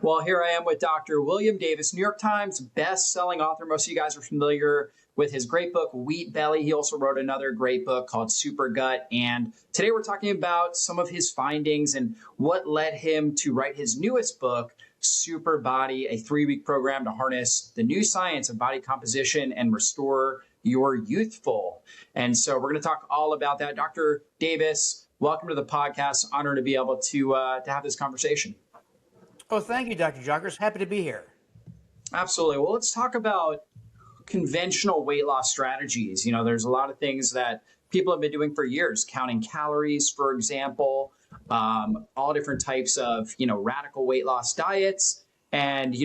Well, here I am with Dr. William Davis, New York Times best-selling author. Most of you guys are familiar with his great book, Wheat Belly. He also wrote another great book called Super Gut. And today we're talking about some of his findings and what led him to write his newest book, Super Body, a 3-week program to harness the new science of body composition and restore your youthful. And so we're going to talk all about that. Dr. Davis, welcome to the podcast. Honored to be able to have this conversation. Oh, thank you, Dr. Jockers. Happy to be here. Absolutely. Well, let's talk about conventional weight loss strategies. You know, there's a lot of things that people have been doing for years, counting calories, for example, all different types of, radical weight loss diets. And,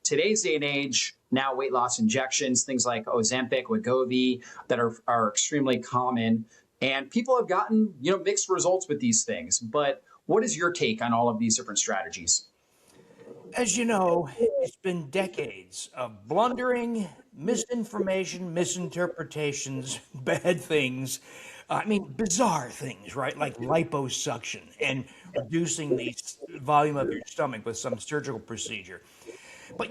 today's day and age, now weight loss injections, things like Ozempic, Wegovy, that are extremely common. And people have gotten, mixed results with these things. But what is your take on all of these different strategies? As you know, it's been decades of blundering, misinformation, misinterpretations, bad things. Bizarre things, right? Like liposuction and reducing the volume of your stomach with some surgical procedure. But,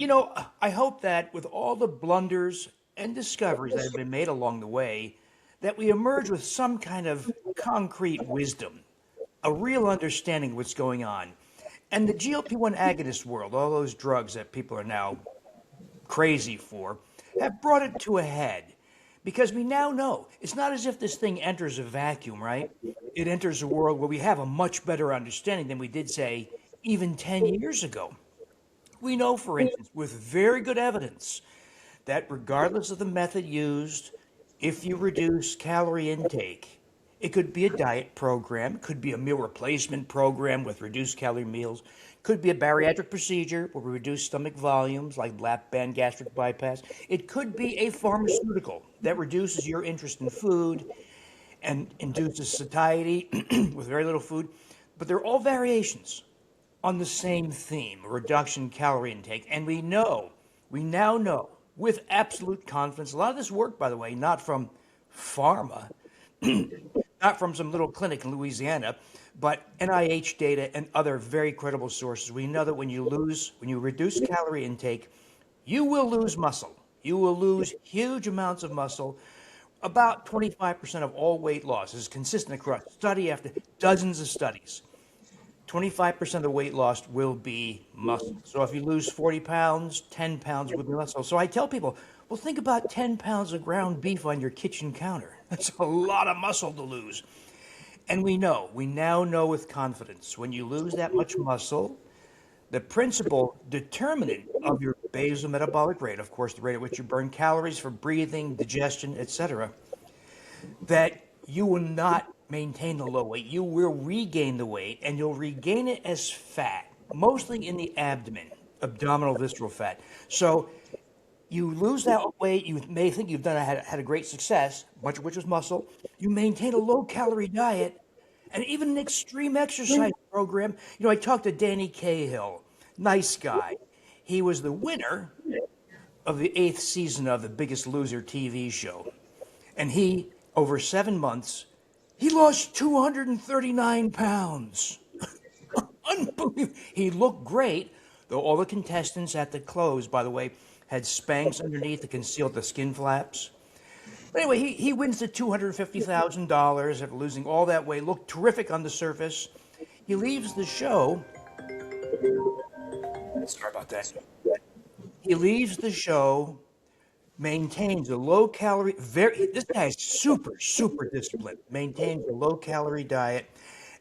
I hope that with all the blunders and discoveries that have been made along the way, that we emerge with some kind of concrete wisdom, a real understanding of what's going on. And the GLP-1 agonist world, all those drugs that people are now crazy for, have brought it to a head. Because we now know, it's not as if this thing enters a vacuum, right? It enters a world where we have a much better understanding than we did, say, even 10 years ago. We know, for instance, with very good evidence, that regardless of the method used, if you reduce calorie intake, it could be a diet program, could be a meal replacement program with reduced calorie meals, could be a bariatric procedure where we reduce stomach volumes like lap band gastric bypass. It could be a pharmaceutical that reduces your interest in food and induces satiety with very little food. But they're all variations on the same theme, a reduction in calorie intake. And we now know with absolute confidence, a lot of this work, by the way, not from pharma, not from some little clinic in Louisiana, but NIH data and other very credible sources. We know that when you reduce calorie intake, you will lose muscle. You will lose huge amounts of muscle. About 25% of all weight loss is consistent across study after dozens of studies. 25% of the weight lost will be muscle. So if you lose 40 pounds, 10 pounds will be muscle. So I tell people, well, think about 10 pounds of ground beef on your kitchen counter. That's a lot of muscle to lose. And we now know with confidence, when you lose that much muscle, the principal determinant of your basal metabolic rate, of course, the rate at which you burn calories for breathing, digestion, etc., that you will not maintain the low weight. You will regain the weight, and you'll regain it as fat, mostly in the abdomen, abdominal visceral fat. So you lose that weight, you may think you've had a great success, much of which was muscle. You maintain a low-calorie diet, and even an extreme exercise program. I talked to Danny Cahill, nice guy. He was the winner of the 8th season of The Biggest Loser TV show. And he, over 7 months, he lost 239 pounds. Unbelievable. He looked great, though all the contestants at the close, by the way, had Spanx underneath to conceal the skin flaps. But anyway, he wins the $250,000 after losing all that weight, looked terrific on the surface. He leaves the show. Sorry about that. He leaves the show, maintains a low-calorie, this guy's super, super disciplined, maintains a low-calorie diet,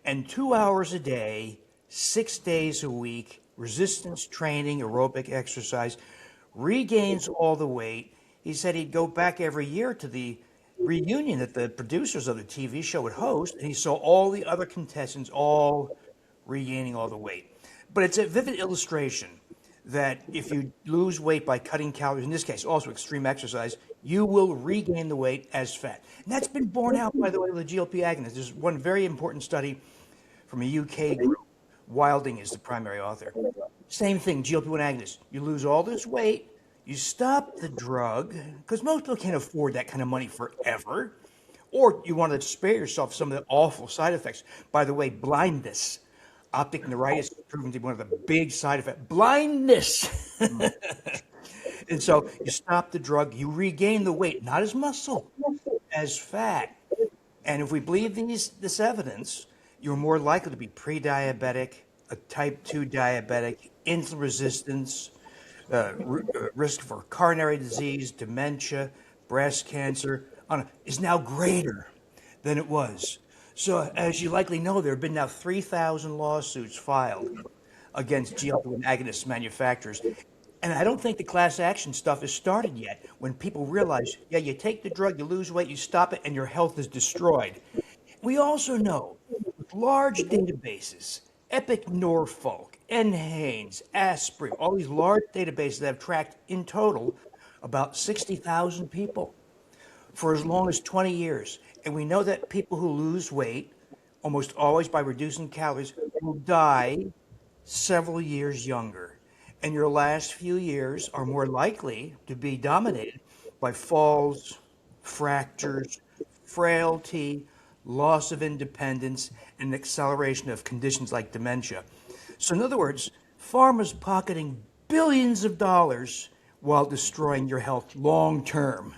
and 2 hours a day, 6 days a week, resistance training, aerobic exercise, regains all the weight. He said he'd go back every year to the reunion that the producers of the TV show would host, and he saw all the other contestants all regaining all the weight. But it's a vivid illustration that if you lose weight by cutting calories, in this case also extreme exercise, you will regain the weight as fat. And that's been borne out, by the way, with the GLP agonists. There's one very important study from a UK group. Wilding is the primary author. Same thing, GLP-1 agonists. You lose all this weight, you stop the drug, because most people can't afford that kind of money forever, or you want to spare yourself some of the awful side effects. By the way, blindness. Optic neuritis is proven to be one of the big side effects. Blindness. And so you stop the drug, you regain the weight, not as muscle, as fat. And if we believe this evidence, you're more likely to be pre-diabetic, a type 2 diabetic, insulin resistance, risk for coronary disease, dementia, breast cancer is now greater than it was. So as you likely know, there have been now 3,000 lawsuits filed against GLP-1 agonist manufacturers. And I don't think the class action stuff has started yet when people realize, yeah, you take the drug, you lose weight, you stop it, and your health is destroyed. We also know with large databases, Epic Norfolk, NHANES, Aspirin, all these large databases that have tracked in total about 60,000 people for as long as 20 years. And we know that people who lose weight, almost always by reducing calories, will die several years younger. And your last few years are more likely to be dominated by falls, fractures, frailty, loss of independence, and acceleration of conditions like dementia. So in other words, pharma's pocketing billions of dollars while destroying your health long term.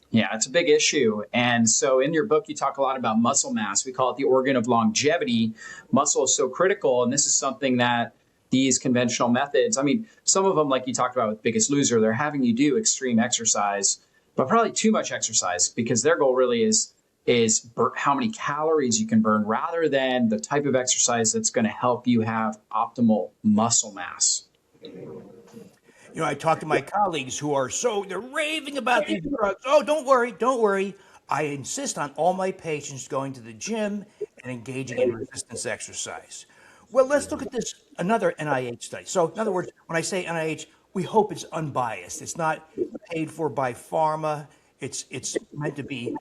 Yeah, it's a big issue. And so in your book, you talk a lot about muscle mass. We call it the organ of longevity. Muscle is so critical. And this is something that these conventional methods, I mean, some of them, like you talked about with Biggest Loser, they're having you do extreme exercise, but probably too much exercise, because their goal really is how many calories you can burn rather than the type of exercise that's going to help you have optimal muscle mass. You know, I talk to my colleagues who are they're raving about these drugs. Oh, don't worry. I insist on all my patients going to the gym and engaging in resistance exercise. Well, let's look at this, another NIH study. So in other words, when I say NIH, we hope it's unbiased. It's not paid for by pharma. It's meant to be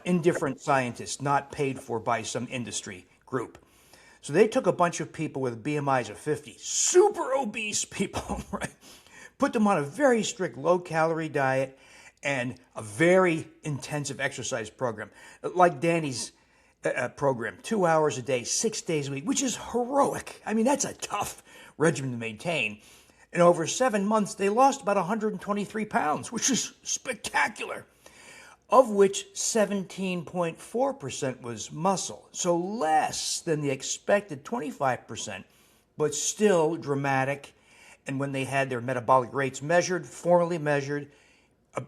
indifferent scientists, not paid for by some industry group. So they took a bunch of people with BMIs of 50, super obese people, right? Put them on a very strict low-calorie diet and a very intensive exercise program, like Danny's program, 2 hours a day, 6 days a week, which is heroic. I mean, that's a tough regimen to maintain. And over 7 months, they lost about 123 pounds, which is spectacular, of which 17.4% was muscle, so less than the expected 25%, but still dramatic. And when they had their metabolic rates measured, formally measured,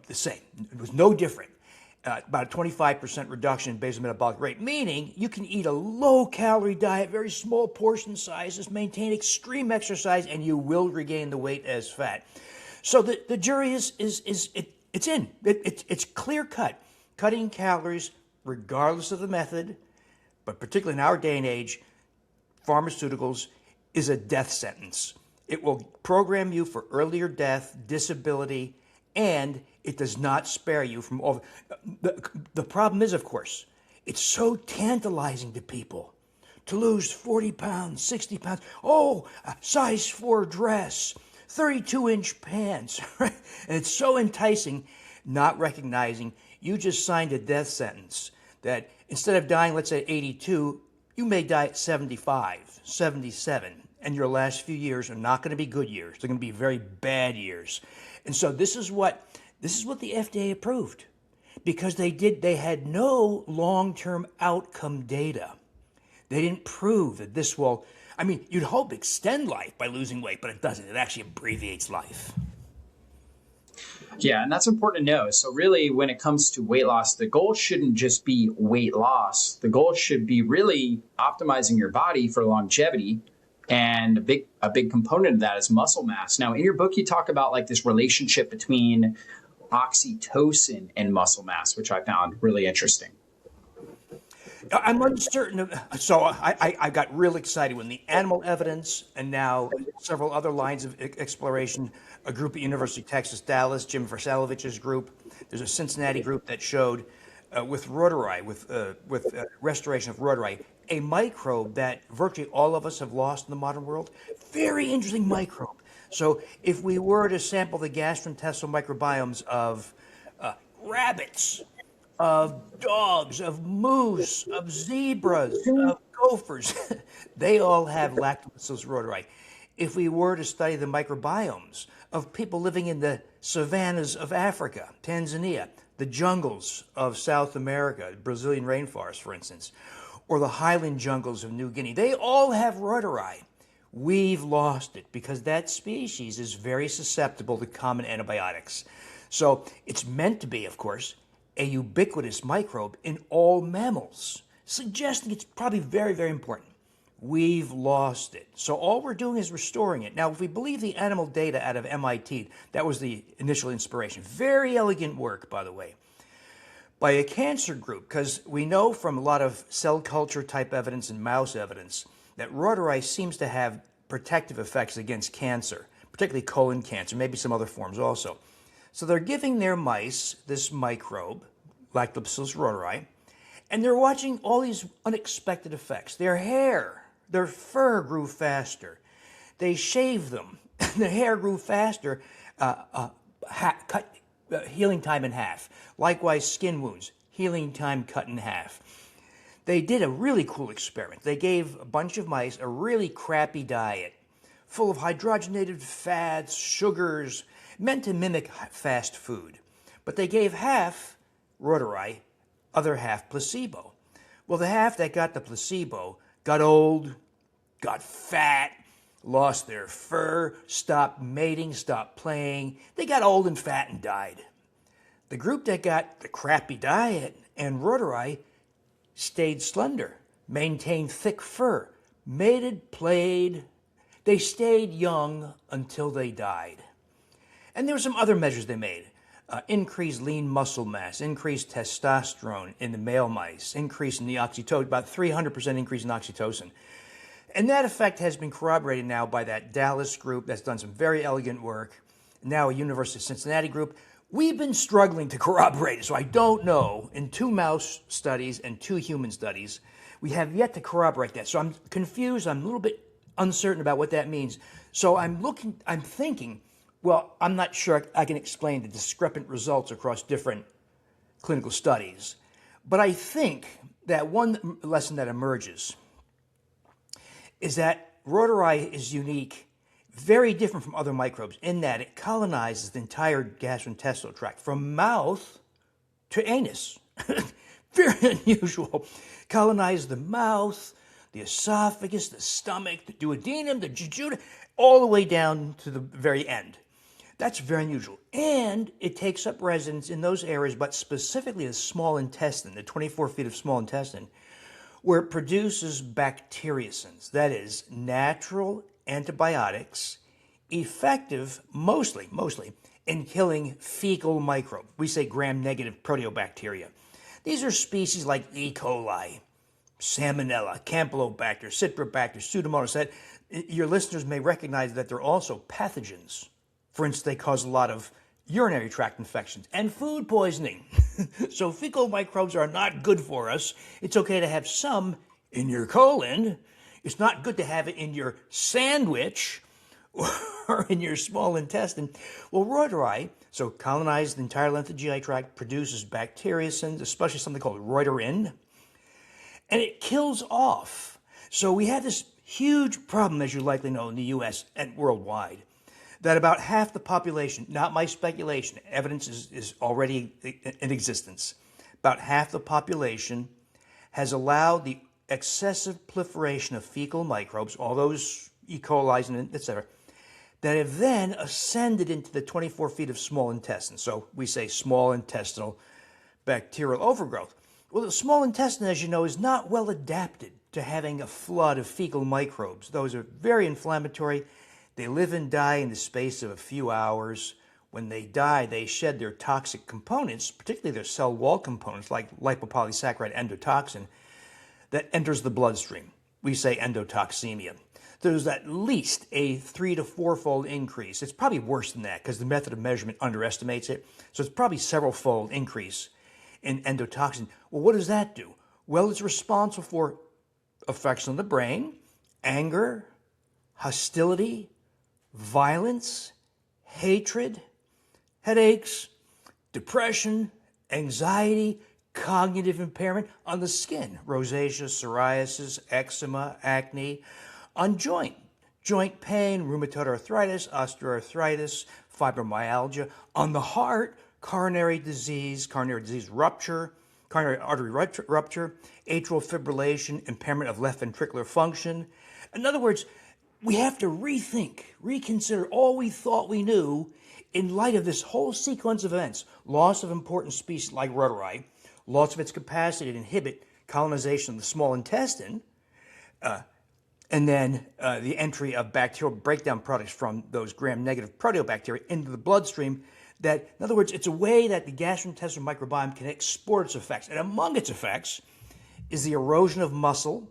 the same. It was no different. About a 25% reduction in basal metabolic rate, meaning you can eat a low-calorie diet, very small portion sizes, maintain extreme exercise, and you will regain the weight as fat. So the jury it's in. It's clear-cut. Cutting calories, regardless of the method, but particularly in our day and age, pharmaceuticals is a death sentence. It will program you for earlier death, disability, and it does not spare you from all. The problem is, of course, it's so tantalizing to people to lose 40 pounds, 60 pounds. Oh, size 4 dress, 32-inch pants, right? And it's so enticing, not recognizing you just signed a death sentence that instead of dying, let's say 82, you may die at 75, 77. And your last few years are not going to be good years. They're going to be very bad years. And so this is what the FDA approved, because they had no long-term outcome data. They didn't prove that this will, I mean, you'd hope extend life by losing weight, but it doesn't. It actually abbreviates life. Yeah, and that's important to know. So really, when it comes to weight loss, the goal shouldn't just be weight loss. The goal should be really optimizing your body for longevity. And a big component of that is muscle mass. Now, in your book, you talk about like this relationship between oxytocin and muscle mass, which I found really interesting. I'm uncertain. So I got real excited when the animal evidence and now several other lines of exploration, a group at University of Texas, Dallas, Jim Versalovich's group. There's a Cincinnati group that showed with rhodori, with restoration of rhodori, a microbe that virtually all of us have lost in the modern world. Very interesting microbe. So if we were to sample the gastrointestinal microbiomes of rabbits, of dogs, of moose, of zebras, of gophers, they all have Lactobacillus rhodori. If we were to study the microbiomes of people living in the savannas of Africa, Tanzania, the jungles of South America, Brazilian rainforest, for instance, or the highland jungles of New Guinea, they all have rhodori. We've lost it because that species is very susceptible to common antibiotics. So it's meant to be, of course, a ubiquitous microbe in all mammals, suggesting it's probably very, very important. We've lost it. So all we're doing is restoring it. Now, if we believe the animal data out of MIT, that was the initial inspiration. Very elegant work, by the way, by a cancer group, because we know from a lot of cell culture type evidence and mouse evidence that rhodori seems to have protective effects against cancer, particularly colon cancer, maybe some other forms also. So they're giving their mice this microbe, Lactobacillus rhodori, and they're watching all these unexpected effects. Their hair, their fur grew faster. They shaved them. The hair grew faster, cut healing time in half. Likewise, skin wounds, healing time cut in half. They did a really cool experiment. They gave a bunch of mice a really crappy diet, full of hydrogenated fats, sugars, meant to mimic fast food. But they gave half rhodori, other half placebo. Well, the half that got the placebo got old, got fat, lost their fur, stopped mating, stopped playing. They got old and fat and died. The group that got the crappy diet and rhodori stayed slender, maintained thick fur, mated, played. They stayed young until they died. And there were some other measures they made. Increased lean muscle mass, increased testosterone in the male mice, increase in the oxytocin, about 300% increase in oxytocin. And that effect has been corroborated now by that Dallas group that's done some very elegant work, now a University of Cincinnati group. We've been struggling to corroborate it, so I don't know. In 2 mouse studies and 2 human studies, we have yet to corroborate that. So I'm confused, I'm a little bit uncertain about what that means. So I'm thinking, well, I'm not sure I can explain the discrepant results across different clinical studies. But I think that one lesson that emerges is that rhodori is unique, very different from other microbes in that it colonizes the entire gastrointestinal tract, from mouth to anus. Very unusual. Colonizes the mouth, the esophagus, the stomach, the duodenum, the jejunum, all the way down to the very end. That's very unusual. And it takes up residence in those areas, but specifically the small intestine, the 24 feet of small intestine, where it produces bacteriocins, that is, natural antibiotics, effective mostly in killing fecal microbes. We say gram-negative proteobacteria. These are species like E. coli, Salmonella, Campylobacter, Citrobacter, Pseudomonas. That your listeners may recognize that they're also pathogens. For instance, they cause a lot of urinary tract infections and food poisoning. So fecal microbes are not good for us. It's okay to have some in your colon. It's not good to have it in your sandwich or in your small intestine. Well, rhodori, so colonized the entire length of the GI tract, produces bacteriocins, especially something called reuterin, and it kills off. So we have this huge problem, as you likely know, in the U.S. and worldwide, that about half the population, not my speculation, evidence is already in existence, about half the population has allowed the excessive proliferation of fecal microbes, all those E. coli, and etc., that have then ascended into the 24 feet of small intestine. So we say small intestinal bacterial overgrowth. Well, the small intestine, as you know, is not well adapted to having a flood of fecal microbes. Those are very inflammatory. They live and die in the space of a few hours. When they die, they shed their toxic components, particularly their cell wall components, like lipopolysaccharide endotoxin, that enters the bloodstream. We say endotoxemia. There's at least a 3 to 4-fold increase. It's probably worse than that because the method of measurement underestimates it. So it's probably several-fold increase in endotoxin. Well, what does that do? Well, it's responsible for effects on the brain, anger, hostility, violence, hatred, headaches, depression, anxiety, cognitive impairment on the skin, rosacea, psoriasis, eczema, acne, on joint pain, rheumatoid arthritis, osteoarthritis, fibromyalgia, on the heart, coronary disease rupture, coronary artery rupture, atrial fibrillation, impairment of left ventricular function. In other words, we have to rethink, reconsider all we thought we knew in light of this whole sequence of events. Loss of important species like rotari, loss of its capacity to inhibit colonization of the small intestine, and then the entry of bacterial breakdown products from those gram-negative proteobacteria into the bloodstream. That, in other words, it's a way that the gastrointestinal microbiome can export its effects. And among its effects is the erosion of muscle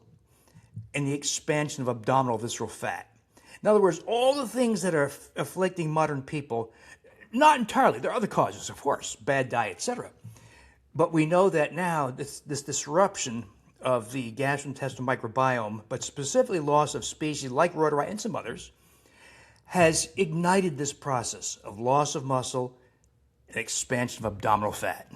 and the expansion of abdominal visceral fat. In other words, all the things that are afflicting modern people, not entirely, there are other causes, of course, bad diet, etc. But we know that now this disruption of the gastrointestinal microbiome, but specifically loss of species like rotari and some others, has ignited this process of loss of muscle and expansion of abdominal fat.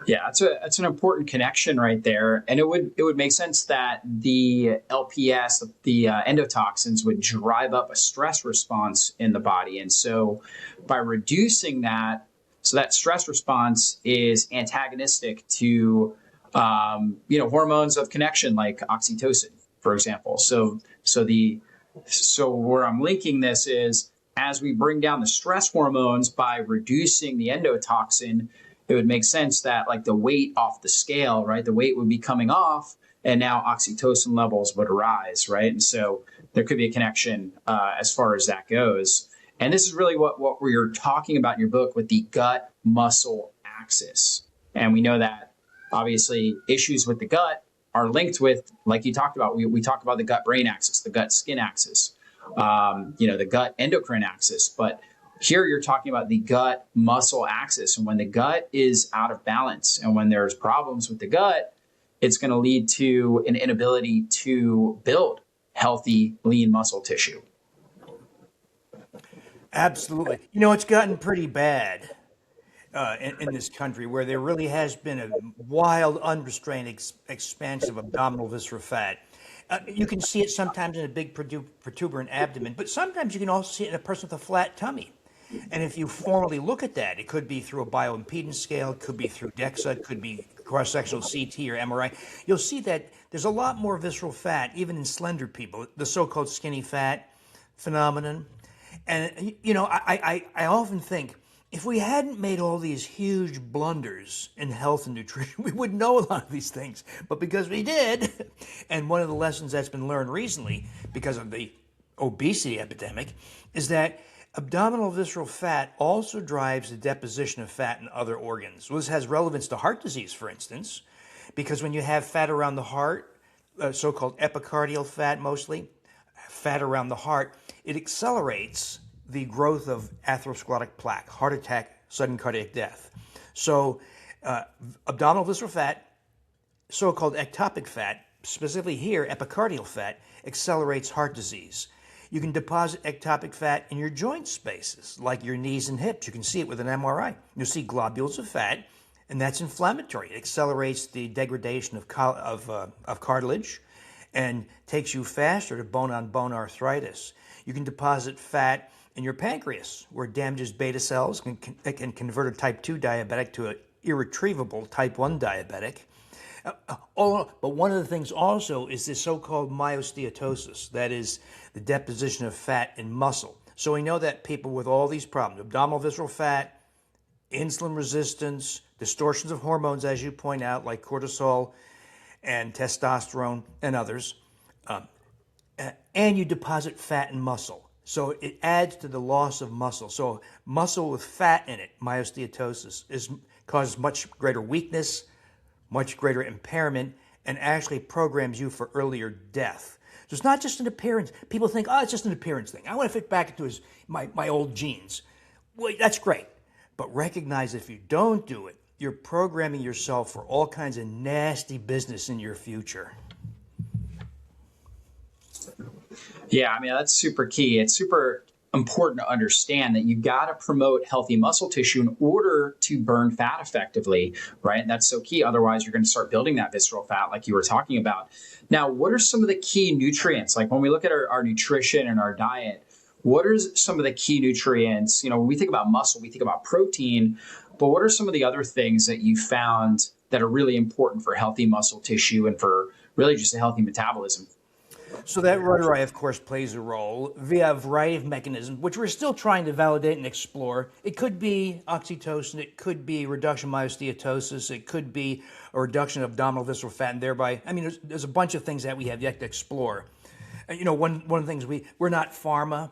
Yeah, that's an important connection right there, and it would make sense that the LPS, the endotoxins, would drive up a stress response in the body, and so by reducing that, so that stress response is antagonistic to hormones of connection like oxytocin, for example. So where I'm linking this is as we bring down the stress hormones by reducing the endotoxin, it would make sense that like the weight off the scale, right? The weight would be coming off and now oxytocin levels would rise, right? And so there could be a connection as far as that goes. And this is really what we're talking about in your book with the gut muscle axis. And we know that obviously issues with the gut are linked with, like you talked about, we talked about the gut brain axis, the gut skin axis, the gut endocrine axis, but here you're talking about the gut muscle axis. And when the gut is out of balance and when there's problems with the gut, it's going to lead to an inability to build healthy, lean muscle tissue. Absolutely. It's gotten pretty bad in this country where there really has been a wild, unrestrained expansion of abdominal visceral fat. You can see it sometimes in a big protuberant abdomen, but sometimes you can also see it in a person with a flat tummy. And if you formally look at that, it could be through a bioimpedance scale, it could be through DEXA, it could be cross-sectional CT or MRI. You'll see that there's a lot more visceral fat, even in slender people, the so-called skinny fat phenomenon. And, I often think, if we hadn't made all these huge blunders in health and nutrition, we would know a lot of these things. But because we did, and one of the lessons that's been learned recently because of the obesity epidemic, is that abdominal visceral fat also drives the deposition of fat in other organs. Well, this has relevance to heart disease, for instance, because when you have fat around the heart, so-called epicardial fat mostly, fat around the heart, it accelerates the growth of atherosclerotic plaque, heart attack, sudden cardiac death. So abdominal visceral fat, so-called ectopic fat, specifically here epicardial fat, accelerates heart disease. You can deposit ectopic fat in your joint spaces, like your knees and hips. You can see it with an MRI. You'll see globules of fat, and that's inflammatory. It accelerates the degradation of cartilage and takes you faster to bone-on-bone arthritis. You can deposit fat in your pancreas, where it damages beta cells that can convert a type 2 diabetic to an irretrievable type 1 diabetic. But one of the things also is this so-called myosteatosis, that is the deposition of fat in muscle. So we know that people with all these problems, abdominal visceral fat, insulin resistance, distortions of hormones, as you point out, like cortisol and testosterone and others, and you deposit fat in muscle. So it adds to the loss of muscle. So muscle with fat in it, myosteatosis, causes much greater weakness, much greater impairment, and actually programs you for earlier death. So it's not just an appearance. People think, it's just an appearance thing. I want to fit back into my old genes. Well, that's great. But recognize if you don't do it, you're programming yourself for all kinds of nasty business in your future. Yeah, I mean, that's super key. It's super important to understand that you got to promote healthy muscle tissue in order to burn fat effectively, right? And that's so key. Otherwise, you're going to start building that visceral fat like you were talking about. Now, what are some of the key nutrients? Like when we look at our nutrition and our diet, what are some of the key nutrients? When we think about muscle, we think about protein, but what are some of the other things that you found that are really important for healthy muscle tissue and for really just a healthy metabolism? So that rotary, of course, plays a role via a variety of mechanisms, which we're still trying to validate and explore. It could be oxytocin, it could be reduction of myosteatosis, it could be a reduction of abdominal visceral fat, and thereby, there's a bunch of things that we have yet to explore. One of the things we're not pharma.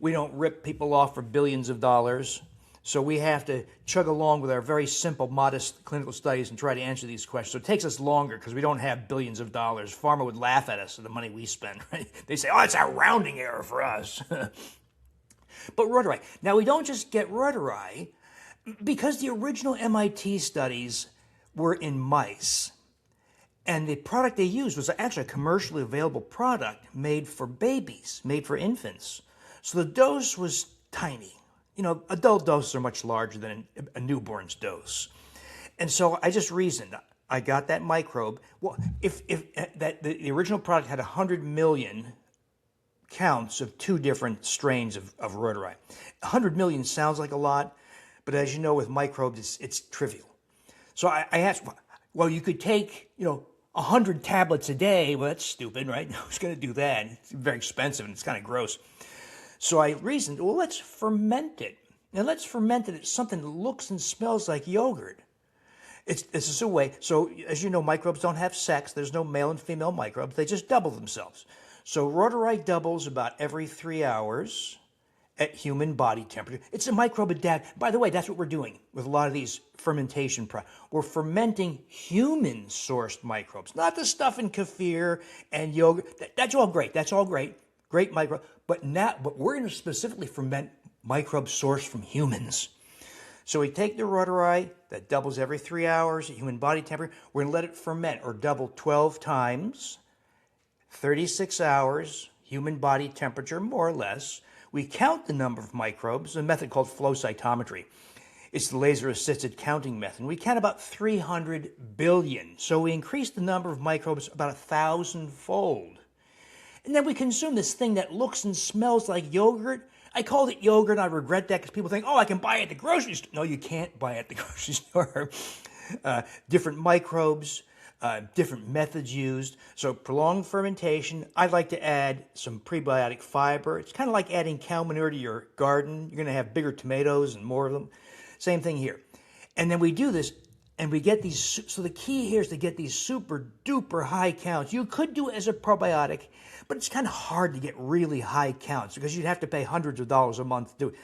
We don't rip people off for billions of dollars. So we have to chug along with our very simple, modest clinical studies and try to answer these questions. So it takes us longer because we don't have billions of dollars. Pharma would laugh at us for the money we spend, right? They say, oh, it's a rounding error for us. But rotary. Now, we don't just get rotary because the original MIT studies were in mice. And the product they used was actually a commercially available product made for babies, made for infants. So the dose was tiny. Adult doses are much larger than a newborn's dose. And so I just reasoned, I got that microbe. Well, if the original product had 100 million counts of two different strains of rotari. 100 million sounds like a lot, but as you know, with microbes, it's trivial. So I asked, well, you could take, 100 tablets a day. Well, that's stupid, right? Who's going to do that? It's very expensive and it's kind of gross. So I reasoned, well, let's ferment it. Now let's ferment it. It's something that looks and smells like yogurt. This is a way. So as you know, microbes don't have sex. There's no male and female microbes. They just double themselves. So rotari doubles about every 3 hours at human body temperature. It's a microbe adapt. By the way, that's what we're doing with a lot of these fermentation products. We're fermenting human-sourced microbes, not the stuff in kefir and yogurt. That's all great. That's all great. Great microbe. But we're going to specifically ferment microbes sourced from humans. So we take the rotari that doubles every 3 hours at human body temperature. We're going to let it ferment or double 12 times, 36 hours, human body temperature, more or less. We count the number of microbes, a method called flow cytometry. It's the laser-assisted counting method. We count about 300 billion. So we increase the number of microbes about 1,000-fold. And then we consume this thing that looks and smells like yogurt. I called it yogurt, and I regret that because people think, oh, I can buy it at the grocery store. No, you can't buy it at the grocery store. Different microbes, different methods used. So prolonged fermentation. I'd like to add some prebiotic fiber. It's kind of like adding cow manure to your garden. You're going to have bigger tomatoes and more of them. Same thing here. And then we do this, and we get these. So the key here is to get these super duper high counts. You could do it as a probiotic, but it's kind of hard to get really high counts because you'd have to pay hundreds of dollars a month to do it.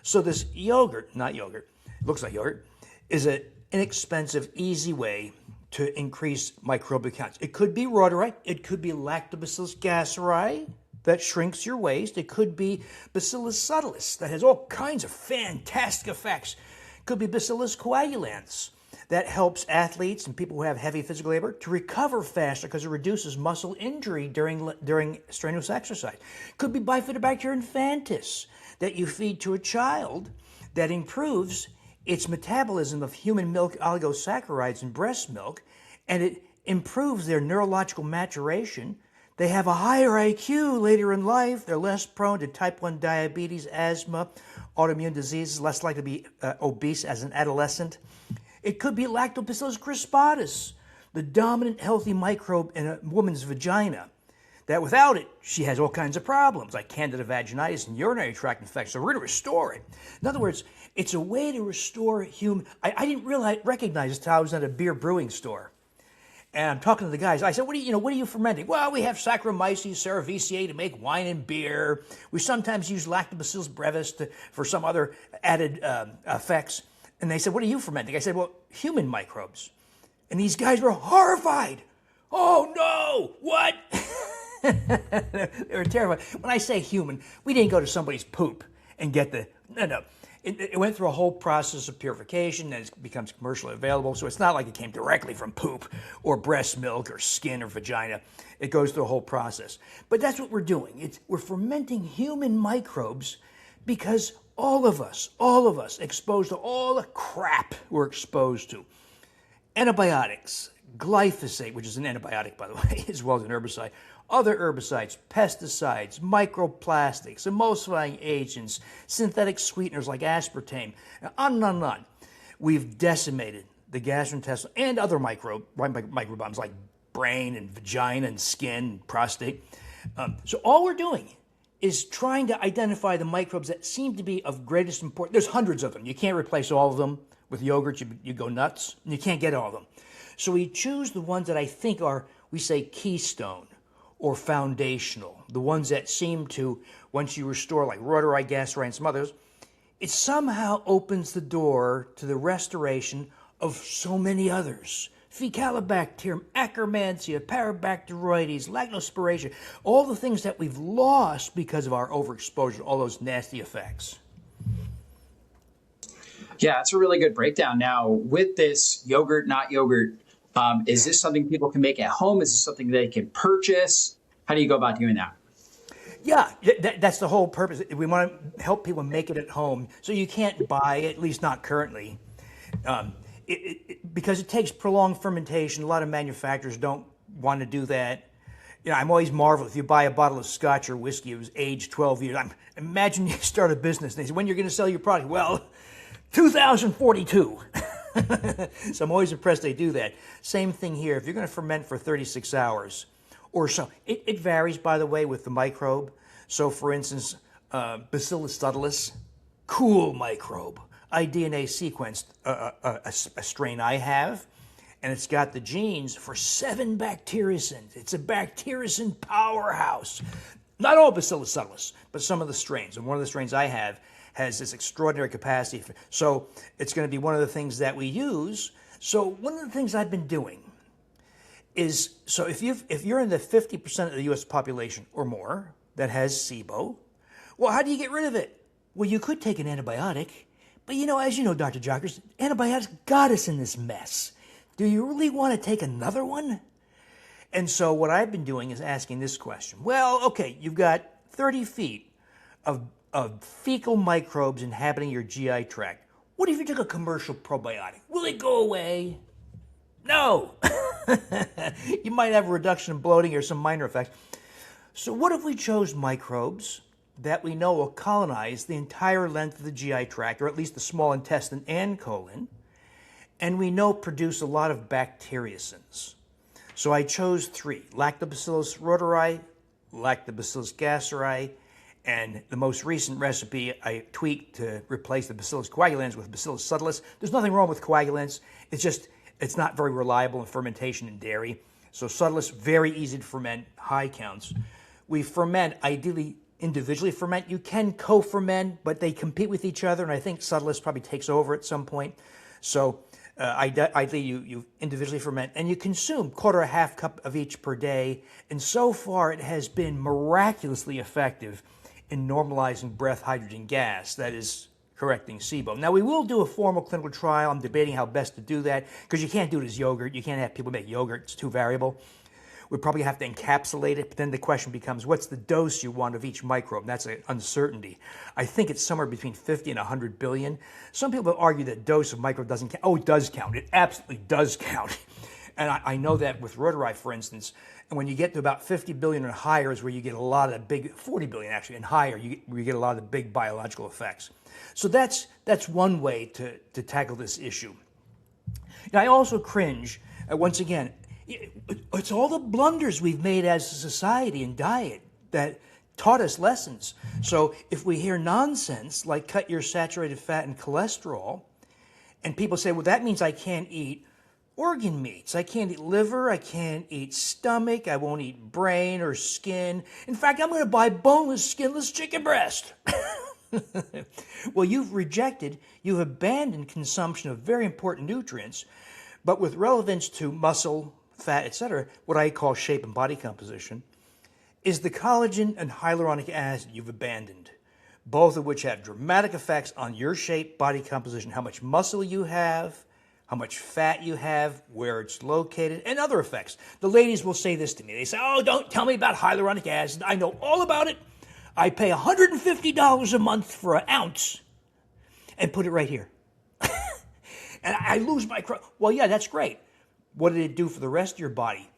So this yogurt, not yogurt, looks like yogurt, is an inexpensive, easy way to increase microbial counts. It could be rotari. It could be Lactobacillus gasseri that shrinks your waist. It could be Bacillus subtilis that has all kinds of fantastic effects. It could be Bacillus coagulans that helps athletes and people who have heavy physical labor to recover faster because it reduces muscle injury during strenuous exercise. Could be Bifidobacterium infantis that you feed to a child that improves its metabolism of human milk oligosaccharides in breast milk, and it improves their neurological maturation. They have a higher IQ later in life. They're less prone to type 1 diabetes, asthma, autoimmune diseases, less likely to be obese as an adolescent. It could be Lactobacillus crispatus, the dominant healthy microbe in a woman's vagina, that without it, she has all kinds of problems like candida vaginitis and urinary tract infections. So we're going to restore it. In other words, it's a way to restore human. I didn't recognize this until I was at a beer brewing store. And I'm talking to the guys. I said, what are you fermenting? Well, we have Saccharomyces cerevisiae to make wine and beer. We sometimes use Lactobacillus brevis for some other added effects. And they said, what are you fermenting? I said, well, human microbes. And these guys were horrified. Oh, no, what? They were terrified. When I say human, we didn't go to somebody's poop and get no. It went through a whole process of purification, and it becomes commercially available. So it's not like it came directly from poop or breast milk or skin or vagina. It goes through a whole process. But that's what we're doing. We're fermenting human microbes because all of us exposed to all the crap we're exposed to. Antibiotics, glyphosate, which is an antibiotic, by the way, as well as an herbicide, other herbicides, pesticides, microplastics, emulsifying agents, synthetic sweeteners like aspartame, on and on and on. We've decimated the gastrointestinal and other microbiomes like brain and vagina and skin and prostate. So all we're doing is trying to identify the microbes that seem to be of greatest importance. There's hundreds of them. You can't replace all of them. With yogurt, you go nuts, and you can't get all of them. So we choose the ones that I think are, we say, keystone or foundational, the ones that seem to, once you restore, like Reuteri, Gasseri, and some others, it somehow opens the door to the restoration of so many others. Fecalibacterium, Akkermansia, Parabacteroides, Lactospiraceae, all the things that we've lost because of our overexposure, all those nasty effects. Yeah, it's a really good breakdown. Now, with this yogurt, not yogurt, is this something people can make at home? Is this something they can purchase? How do you go about doing that? Yeah, that's the whole purpose. We want to help people make it at home. So you can't buy it, at least not currently, because it takes prolonged fermentation. A lot of manufacturers don't want to do that. You know, I'm always marveled if you buy a bottle of scotch or whiskey, it was aged 12 years. Imagine you start a business and they say, when you're going to sell your product? Well, 2042. So I'm always impressed they do that. Same thing here. If you're going to ferment for 36 hours or so, it varies, by the way, with the microbe. So, for instance, Bacillus subtilis, cool microbe. I DNA sequenced a strain I have, and it's got the genes for 7 bacteriocins. It's a bacteriocin powerhouse. Not all Bacillus subtilis, but some of the strains. And one of the strains I have has this extraordinary capacity. So it's going to be one of the things that we use. So one of the things I've been doing is, so if you're in the 50% of the U.S. population or more that has SIBO, well, how do you get rid of it? Well, you could take an antibiotic, but as you know, Dr. Jockers, antibiotics got us in this mess. Do you really want to take another one? And so what I've been doing is asking this question. Well, okay, you've got 30 feet of fecal microbes inhabiting your GI tract. What if you took a commercial probiotic? Will it go away? No. You might have a reduction in bloating or some minor effects. So what if we chose microbes that we know will colonize the entire length of the GI tract, or at least the small intestine and colon, and we know produce a lot of bacteriocins? So I chose 3, Lactobacillus reuteri, Lactobacillus gasseri, and the most recent recipe I tweaked to replace the Bacillus coagulans with Bacillus subtilis. There's nothing wrong with coagulants. It's not very reliable in fermentation in dairy. So subtilis, very easy to ferment, high counts. We ferment, ideally individually ferment. You can co-ferment, but they compete with each other, and I think subtilis probably takes over at some point. So ideally you individually ferment, and you consume quarter or half cup of each per day. And so far, it has been miraculously effective in normalizing breath hydrogen gas, that is, correcting SIBO. Now, we will do a formal clinical trial. I'm debating how best to do that, because you can't do it as yogurt. You can't have people make yogurt. It's too variable. We probably have to encapsulate it, but then the question becomes, what's the dose you want of each microbe? That's an uncertainty. I think it's somewhere between 50 and 100 billion. Some people argue that dose of microbe doesn't count. Oh, it does count. It absolutely does count. And I know that with Reuteri, for instance, and when you get to about 50 billion and higher is where you get a lot of the big, 40 billion actually, and higher, you get a lot of the big biological effects. So that's one way to tackle this issue. Now, I also cringe, once again, it's all the blunders we've made as a society and diet that taught us lessons. So if we hear nonsense like cut your saturated fat and cholesterol, and people say, well, that means I can't eat organ meats. I can't eat liver. I can't eat stomach. I won't eat brain or skin. In fact, I'm going to buy boneless, skinless chicken breast. Well, you've abandoned consumption of very important nutrients, but with relevance to muscle, fat, etc., what I call shape and body composition, is the collagen and hyaluronic acid you've abandoned. both of which have dramatic effects on your shape, body composition, how much muscle you have, how much fat you have, where it's located, and other effects. The ladies will say this to me. They say, oh, don't tell me about hyaluronic acid. I know all about it. I pay $150 a month for an ounce and put it right here. And I lose my... Well, yeah, that's great. What did it do for the rest of your body?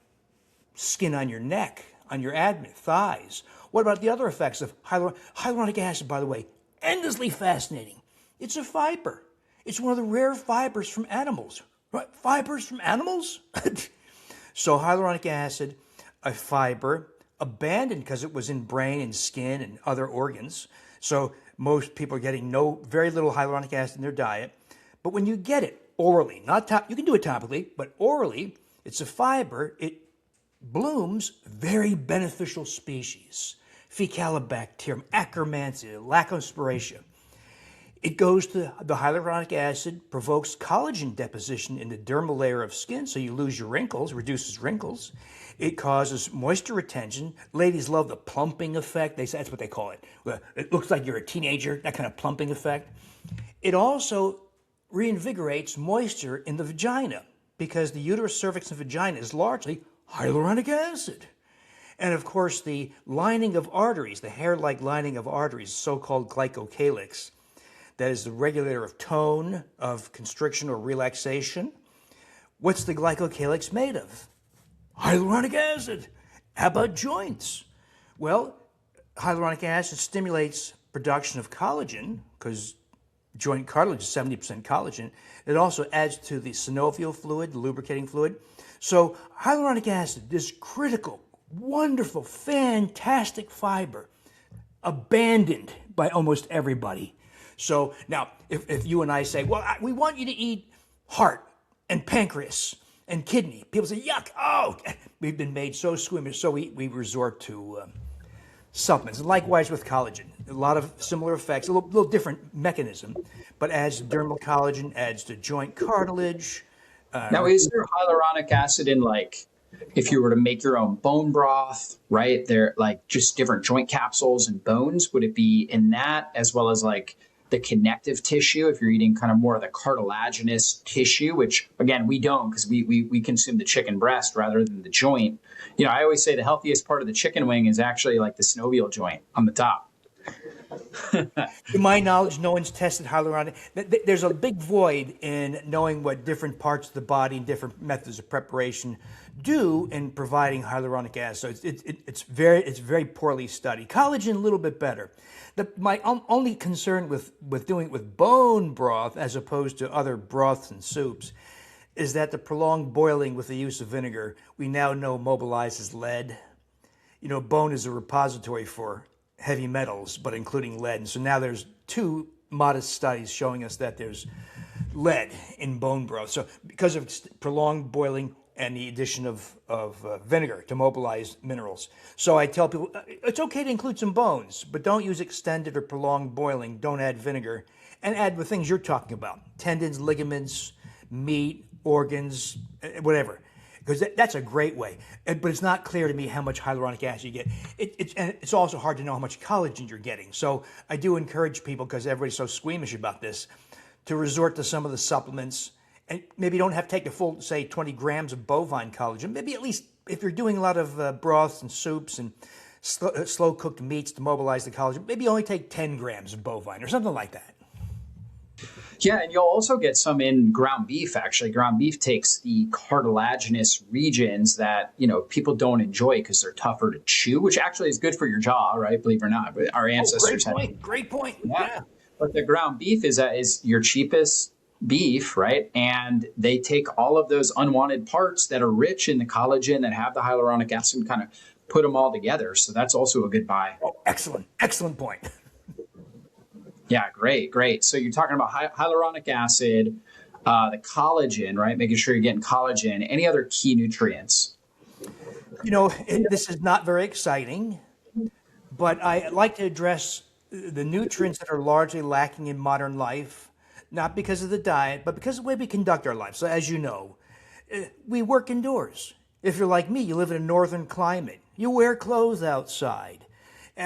Skin on your neck, on your abdomen, thighs. What about the other effects of hyaluronic acid, by the way? Endlessly fascinating. It's a fiber. It's one of the rare fibers from animals. Right? Fibers from animals? So hyaluronic acid, a fiber, abandoned because it was in brain and skin and other organs. So most people are getting very little hyaluronic acid in their diet. But when you get it orally, you can do it topically, but orally, it's a fiber. It blooms very beneficial species. Faecalibacterium, Akkermansia, Lacospiraceae. It goes to the hyaluronic acid, provokes collagen deposition in the dermal layer of skin, so you lose your wrinkles, reduces wrinkles. It causes moisture retention. Ladies love the plumping effect. That's what they call it. It looks like you're a teenager, that kind of plumping effect. It also reinvigorates moisture in the vagina because the uterus, cervix, and vagina is largely hyaluronic acid. And of course, the lining of arteries, the hair-like lining of arteries, so-called glycocalyx, that is the regulator of tone, of constriction or relaxation. What's the glycocalyx made of? Hyaluronic acid. How about joints? Well, hyaluronic acid stimulates production of collagen, because joint cartilage is 70% collagen. It also adds to the synovial fluid, the lubricating fluid. So hyaluronic acid, this critical, wonderful, fantastic fiber, abandoned by almost everybody. So now, if you and I say, well, we want you to eat heart and pancreas and kidney, people say, yuck, oh, we've been made so squeamish, so we resort to supplements. Likewise with collagen, a lot of similar effects, a little different mechanism, but adds dermal collagen, adds to joint cartilage. Now, is there hyaluronic acid in, like, if you were to make your own bone broth, right? They're like just different joint capsules and bones. Would it be in that, as well as like the connective tissue, if you're eating kind of more of the cartilaginous tissue, which again, we don't, because we consume the chicken breast rather than the joint. You know, I always say the healthiest part of the chicken wing is actually like the synovial joint on the top. To my knowledge, no one's tested hyaluronic. There's a big void in knowing what different parts of the body and different methods of preparation do in providing hyaluronic acid. So it's very poorly studied. Collagen a little bit better. My only concern with doing it with bone broth as opposed to other broths and soups is that the prolonged boiling with the use of vinegar, we now know, mobilizes lead. You know, bone is a repository for heavy metals, but including lead. And so now there's 2 modest studies showing us that there's lead in bone broth. So because of prolonged boiling and the addition of vinegar to mobilize minerals. So I tell people, it's okay to include some bones, but don't use extended or prolonged boiling. Don't add vinegar. And add the things you're talking about: tendons, ligaments, meat, organs, whatever. Because that's a great way. But it's not clear to me how much hyaluronic acid you get. And it's also hard to know how much collagen you're getting. So I do encourage people, because everybody's so squeamish about this, to resort to some of the supplements. And maybe you don't have to take the full, say, 20 grams of bovine collagen. Maybe at least, if you're doing a lot of broths and soups and slow-cooked meats to mobilize the collagen, maybe only take 10 grams of bovine or something like that. Yeah, and you'll also get some in ground beef, actually. Ground beef takes the cartilaginous regions that, you know, people don't enjoy because they're tougher to chew, which actually is good for your jaw, right? Believe it or not. But our ancestors had. Great point. Yeah. But the ground beef is your cheapest beef, right? And they take all of those unwanted parts that are rich in the collagen that have the hyaluronic acid and kind of put them all together. So that's also a good buy. Oh, excellent point. Yeah, great. So you're talking about hyaluronic acid, the collagen, right? Making sure you're getting collagen. Any other key nutrients? You know, this is not very exciting, but I like to address the nutrients that are largely lacking in modern life, not because of the diet, but because of the way we conduct our lives. So as you know, we work indoors. If you're like me, you live in a northern climate. You wear clothes outside.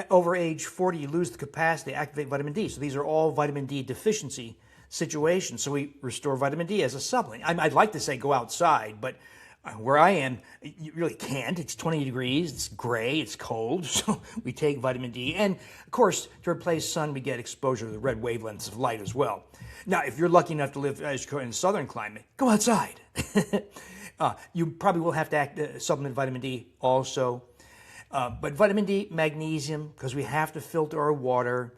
over age 40, you lose the capacity to activate vitamin D. So these are all vitamin D deficiency situations. So we restore vitamin D as a supplement. I'd like to say go outside, but where I am, you really can't. It's 20 degrees, it's gray, it's cold, so we take vitamin D. And of course, to replace sun, we get exposure to the red wavelengths of light as well. Now, if you're lucky enough to live in a southern climate, go outside. You probably will have to supplement vitamin D also. But vitamin D, magnesium, because we have to filter our water.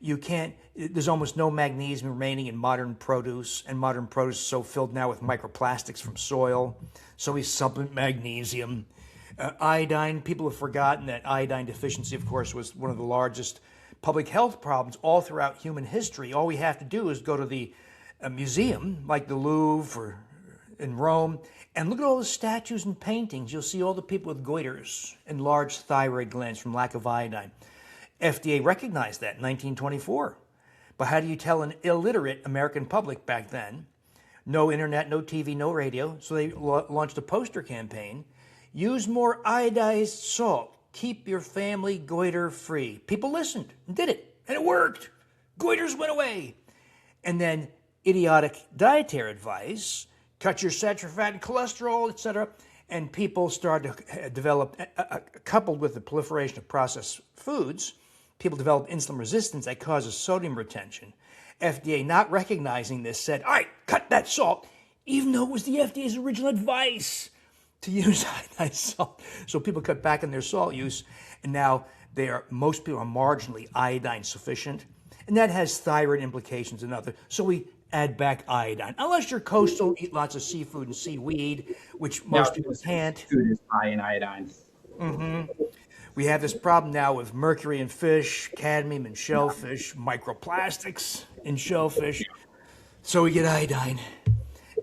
There's almost no magnesium remaining in modern produce, and modern produce is so filled now with microplastics from soil. So we supplement magnesium. Iodine, people have forgotten that iodine deficiency, of course, was one of the largest public health problems all throughout human history. All we have to do is go to the museum, like the Louvre or in Rome, and look at all the statues and paintings. You'll see all the people with goiters and large thyroid glands from lack of iodine. FDA recognized that in 1924. But how do you tell an illiterate American public back then? No internet, no TV, no radio. So they launched a poster campaign. Use more iodized salt. Keep your family goiter free. People listened and did it, and it worked. Goiters went away. And then idiotic dietary advice, cut your saturated fat and cholesterol, etc. And people started to develop, coupled with the proliferation of processed foods, people develop insulin resistance that causes sodium retention. FDA, not recognizing this, said, all right, cut that salt, even though it was the FDA's original advice to use iodized salt. So people cut back on their salt use, and now most people are marginally iodine sufficient, and that has thyroid implications and other. So we add back iodine, unless you're coastal, eat lots of seafood and seaweed, which most people can't. Food is high in iodine. Mm-hmm. We have this problem now with mercury in fish, cadmium in shellfish, microplastics in shellfish. So we get iodine.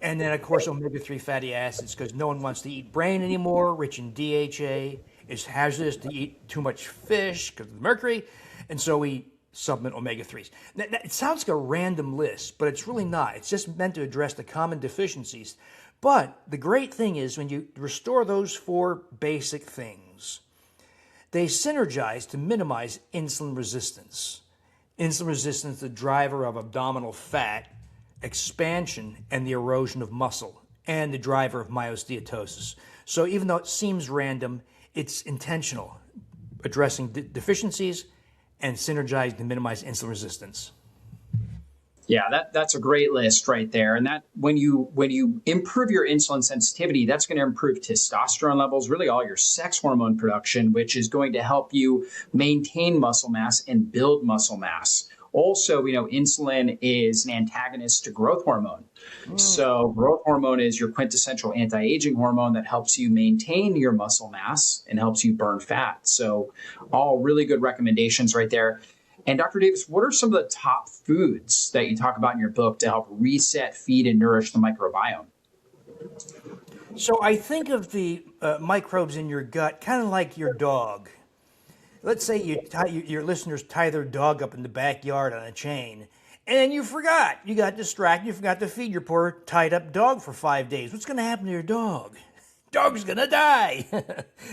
And then, of course, omega-3 fatty acids, because no one wants to eat brain anymore, rich in DHA. It's hazardous to eat too much fish because of the mercury. And so we supplement omega-3s. Now, it sounds like a random list, but it's really not. It's just meant to address the common deficiencies. But the great thing is when you restore those four basic things, they synergize to minimize insulin resistance. Insulin resistance is the driver of abdominal fat, expansion, and the erosion of muscle, and the driver of myosteatosis. So even though it seems random, it's intentional, addressing deficiencies and synergize to minimize insulin resistance. Yeah, that's a great list right there. And that when you improve your insulin sensitivity, that's going to improve testosterone levels, really all your sex hormone production, which is going to help you maintain muscle mass and build muscle mass. Also, insulin is an antagonist to growth hormone. So growth hormone is your quintessential anti-aging hormone that helps you maintain your muscle mass and helps you burn fat. So all really good recommendations right there. And Dr. Davis, what are some of the top foods that you talk about in your book to help reset, feed, and nourish the microbiome? So I think of the microbes in your gut kind of like your dog. Let's say your listeners tie their dog up in the backyard on a chain, and then you forgot. You got distracted. You forgot to feed your poor tied up dog for 5 days. What's going to happen to your dog? Dog's going to die.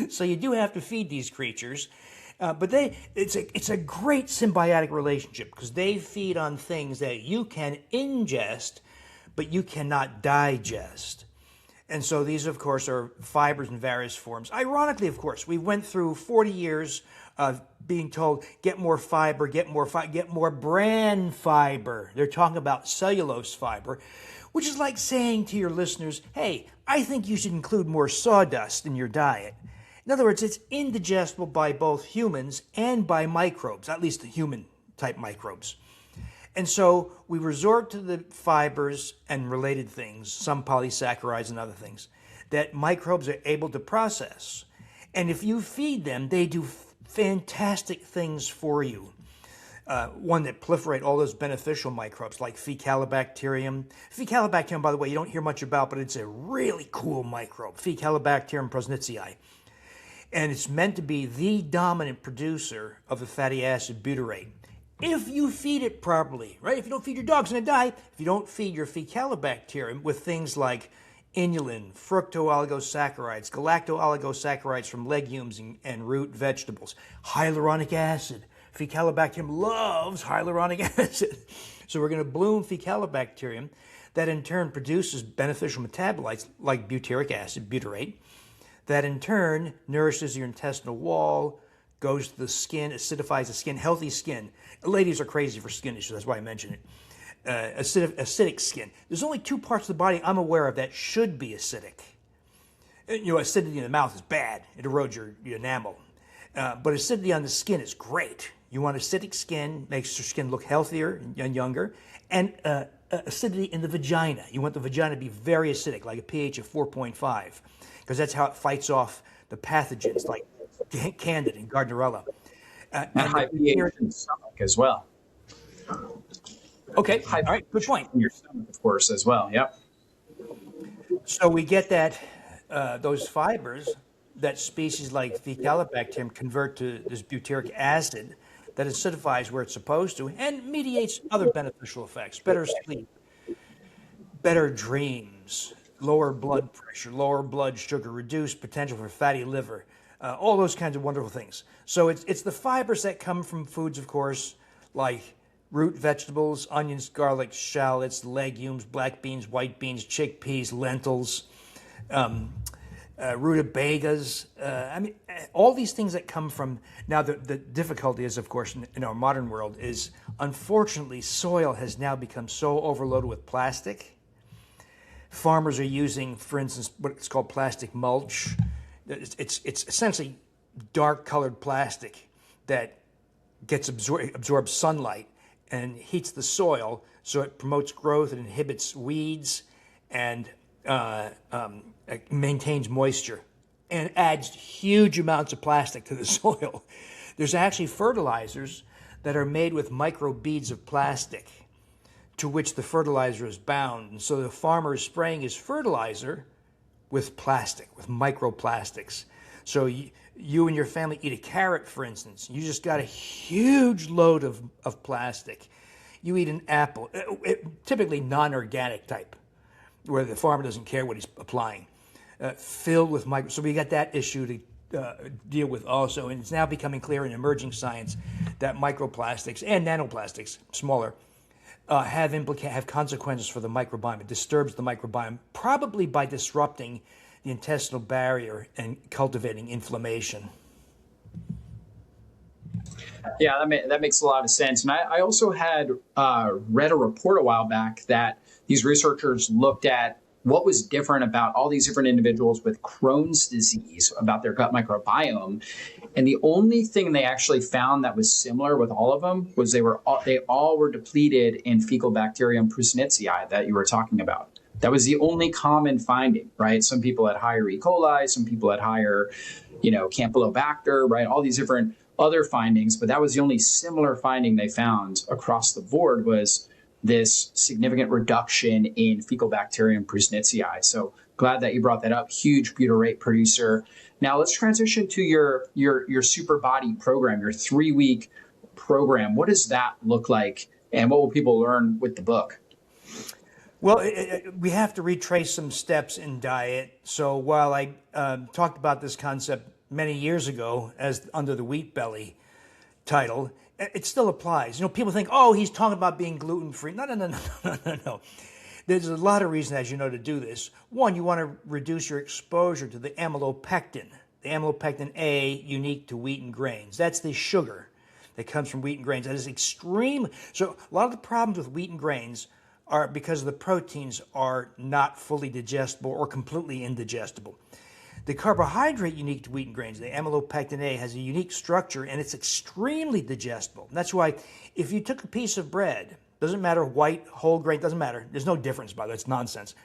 So you do have to feed these creatures. But it's a great symbiotic relationship because they feed on things that you can ingest, but you cannot digest. And so these, of course, are fibers in various forms. Ironically, of course, we went through 40 years of being told, get more fiber, get more bran fiber. They're talking about cellulose fiber, which is like saying to your listeners, hey, I think you should include more sawdust in your diet. In other words, it's indigestible by both humans and by microbes, at least the human-type microbes. And so we resort to the fibers and related things, some polysaccharides and other things, that microbes are able to process. And if you feed them, they do fantastic things for you. One that proliferate all those beneficial microbes like Fecalibacterium. Fecalibacterium, by the way, you don't hear much about, but it's a really cool microbe, Fecalibacterium prosnitzii. And it's meant to be the dominant producer of the fatty acid butyrate. If you feed it properly, right? If you don't feed your dog, it's going to die. If you don't feed your Fecalibacterium with things like inulin, fructooligosaccharides, galactooligosaccharides from legumes and root vegetables, hyaluronic acid. Faecalibacterium loves hyaluronic acid. So we're going to bloom Faecalibacterium that in turn produces beneficial metabolites like butyric acid, butyrate, that in turn nourishes your intestinal wall, goes to the skin, acidifies the skin, healthy skin. Ladies are crazy for skin issues, that's why I mention it. Acidic skin. There's only 2 parts of the body I'm aware of that should be acidic. Acidity in the mouth is bad. It erodes your enamel. But acidity on the skin is great. You want acidic skin, makes your skin look healthier and younger. And acidity in the vagina. You want the vagina to be very acidic, like a pH of 4.5, because that's how it fights off the pathogens like Candida and Gardnerella. And high pH in the stomach as well. Okay, all right, good point. In your stomach, of course, as well. Yep. So we get that those fibers that species like Faecalibacterium convert to this butyric acid that acidifies where it's supposed to and mediates other beneficial effects: better sleep, better dreams, lower blood pressure, lower blood sugar, reduced potential for fatty liver, all those kinds of wonderful things. So it's the fibers that come from foods, of course, like root vegetables, onions, garlic, shallots, legumes, black beans, white beans, chickpeas, lentils, rutabagas. All these things that come from. Now, the difficulty is, of course, in our modern world, is unfortunately soil has now become so overloaded with plastic. Farmers are using, for instance, what's called plastic mulch. It's essentially dark-colored plastic that gets absorbs sunlight and heats the soil, so it promotes growth and inhibits weeds and maintains moisture and adds huge amounts of plastic to the soil. There's actually fertilizers that are made with micro beads of plastic to which the fertilizer is bound. And so the farmer is spraying his fertilizer with plastic, with microplastics. So you and your family eat a carrot, for instance. You just got a huge load of plastic. You eat an apple, typically non-organic type, where the farmer doesn't care what he's applying, filled with micro. So we got that issue to deal with also. And it's now becoming clear in emerging science that microplastics and nanoplastics, smaller, have consequences for the microbiome. It disturbs the microbiome, probably by disrupting the intestinal barrier and cultivating inflammation. Yeah, that makes a lot of sense. And I also had read a report a while back that these researchers looked at what was different about all these different individuals with Crohn's disease, about their gut microbiome. And the only thing they actually found that was similar with all of them was they all were depleted in Faecalibacterium prusnitzii that you were talking about. That was the only common finding, right? Some people had higher E. coli, some people had higher, Campylobacter, right? All these different other findings, but that was the only similar finding they found across the board, was this significant reduction in Faecalibacterium prusnitzii. So glad that you brought that up. Huge butyrate producer. Now let's transition to your Super Body program, your 3-week program. What does that look like, and what will people learn with the book? Well, we have to retrace some steps in diet. So while I talked about this concept many years ago as under the Wheat Belly title, it still applies. People think, oh, he's talking about being gluten-free. No. There's a lot of reasons, as you know, to do this. One, you want to reduce your exposure to the amylopectin. The amylopectin A, unique to wheat and grains. That's the sugar that comes from wheat and grains. That is extreme. So a lot of the problems with wheat and grains are because the proteins are not fully digestible or completely indigestible. The carbohydrate unique to wheat and grains, the amylopectin A, has a unique structure and it's extremely digestible. And that's why if you took a piece of bread, doesn't matter, white, whole grain, doesn't matter. There's no difference, by the way, it's nonsense.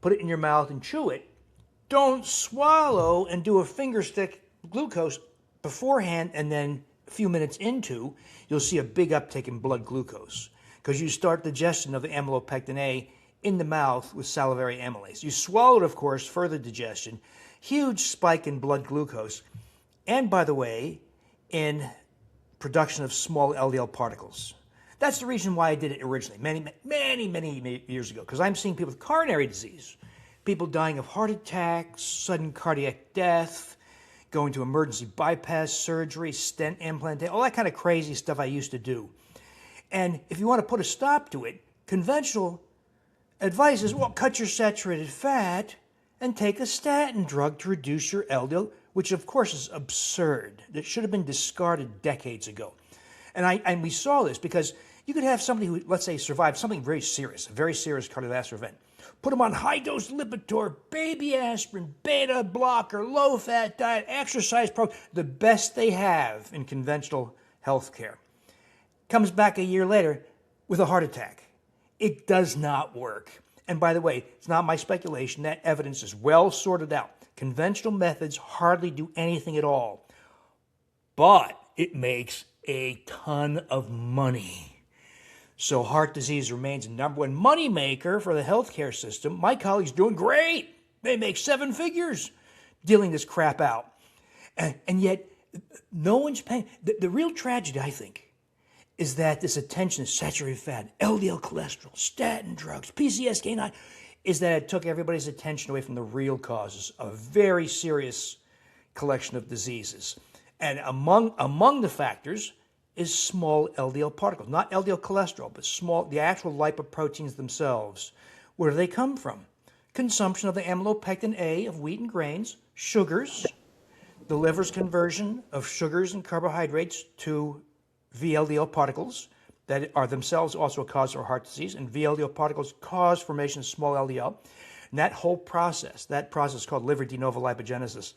Put it in your mouth and chew it. Don't swallow and do a finger stick glucose beforehand, and then a few minutes into, you'll see a big uptick in blood glucose because you start digestion of the amylopectin A in the mouth with salivary amylase. You swallow it, of course, further digestion, huge spike in blood glucose, and by the way, in production of small LDL particles. That's the reason why I did it originally, many years ago, because I'm seeing people with coronary disease, people dying of heart attacks, sudden cardiac death, going to emergency bypass surgery, stent implantation, all that kind of crazy stuff I used to do. And if you want to put a stop to it, conventional advice is, well, cut your saturated fat and take a statin drug to reduce your LDL, which of course is absurd. That should have been discarded decades ago. And we saw this because you could have somebody who, let's say, survived something very serious, a very serious cardiovascular event. Put them on high-dose Lipitor, baby aspirin, beta blocker, low-fat diet, exercise program, the best they have in conventional healthcare. Comes back a year later with a heart attack. It does not work. And by the way, it's not my speculation. That evidence is well sorted out. Conventional methods hardly do anything at all. But it makes a ton of money. So heart disease remains the number one moneymaker for the healthcare system. My colleagues doing great. They make 7 figures dealing this crap out. And yet, no one's paying. The real tragedy, I think, is that this attention to saturated fat, LDL cholesterol, statin drugs, PCSK9, is that it took everybody's attention away from the real causes of a very serious collection of diseases. And among the factors is small LDL particles, not LDL cholesterol, but the actual lipoproteins themselves. Where do they come from? Consumption of the amylopectin A of wheat and grains, sugars, the liver's conversion of sugars and carbohydrates to VLDL particles that are themselves also a cause for heart disease, and VLDL particles cause formation of small LDL. And that whole process, called liver de novo lipogenesis,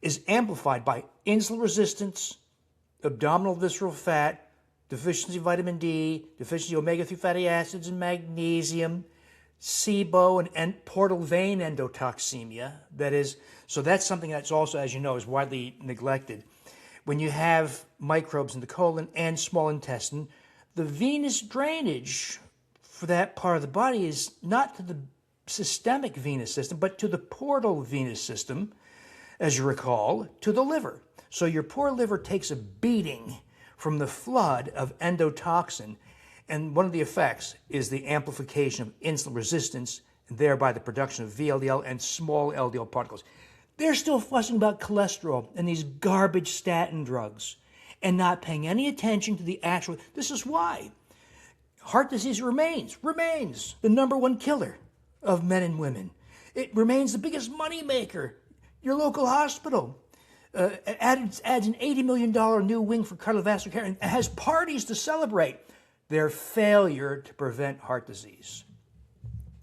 is amplified by insulin resistance, abdominal visceral fat, deficiency of vitamin D, deficiency of omega-3 fatty acids and magnesium, SIBO and portal vein endotoxemia. So that's something that's also, as you know, is widely neglected. When you have microbes in the colon and small intestine, the venous drainage for that part of the body is not to the systemic venous system, but to the portal venous system, as you recall, to the liver. So your poor liver takes a beating from the flood of endotoxin, and one of the effects is the amplification of insulin resistance, and thereby the production of VLDL and small LDL particles. They're still fussing about cholesterol and these garbage statin drugs and not paying any attention to the actual. This is why heart disease remains the number one killer of men and women. It remains the biggest money maker. Your local hospital adds an $80 million new wing for cardiovascular care and has parties to celebrate their failure to prevent heart disease.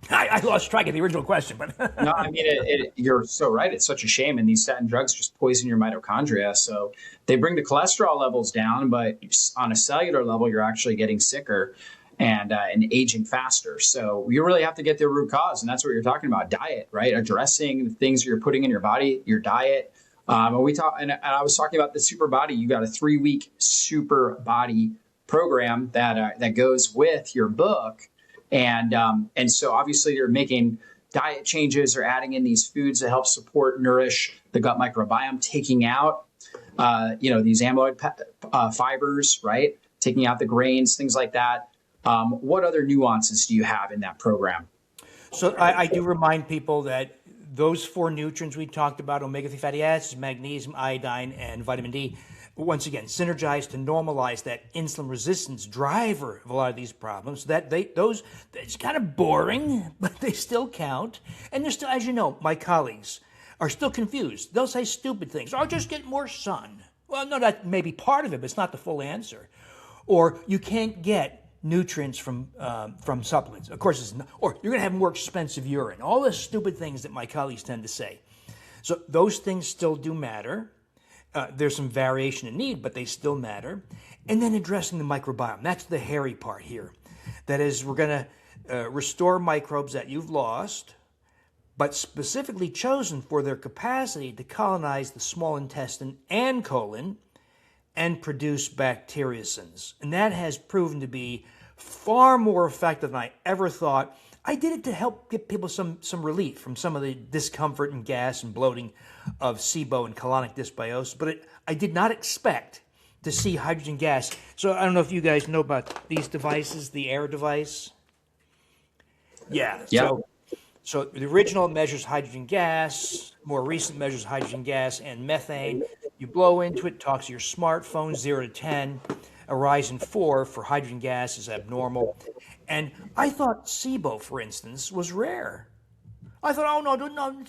I lost track of the original question, but no, I mean, you're so right. It's such a shame, and these statin drugs just poison your mitochondria. So they bring the cholesterol levels down, but on a cellular level, you're actually getting sicker and aging faster. So you really have to get the root cause, and that's what you're talking about: diet, right? Addressing the things you're putting in your body, your diet. And I was talking about the Super Body. You got a 3-week Super Body program that goes with your book. And so obviously you're making diet changes or adding in these foods that help support, nourish the gut microbiome, taking out, these amyloid fibers, right? Taking out the grains, things like that. What other nuances do you have in that program? So I do remind people that those 4 nutrients we talked about, omega-3 fatty acids, magnesium, iodine, and vitamin D, once again, synergize to normalize that insulin resistance driver of a lot of these problems. It's kind of boring, but they still count. And they're still, as you know, my colleagues are still confused. They'll say stupid things. Oh, just get more sun. Well, no, that may be part of it, but it's not the full answer. Or you can't get nutrients from supplements. Of course, it's not. Or you're going to have more expensive urine. All the stupid things that my colleagues tend to say. So those things still do matter. There's some variation in need, but they still matter. And then addressing the microbiome. That's the hairy part here. That is, we're going to restore microbes that you've lost, but specifically chosen for their capacity to colonize the small intestine and colon and produce bacteriocins. And that has proven to be far more effective than I ever thought. I did it to help get people some relief from some of the discomfort and gas and bloating of SIBO and colonic dysbiosis, but I did not expect to see hydrogen gas. So I don't know if you guys know about these devices, the air device. Yeah. Yep. So So the original measures hydrogen gas, more recent measures hydrogen gas and methane. You blow into it, talks to your smartphone, 0 to 10. A rise in 4 for hydrogen gas is abnormal. And I thought SIBO, for instance, was rare. I thought, oh, no, no,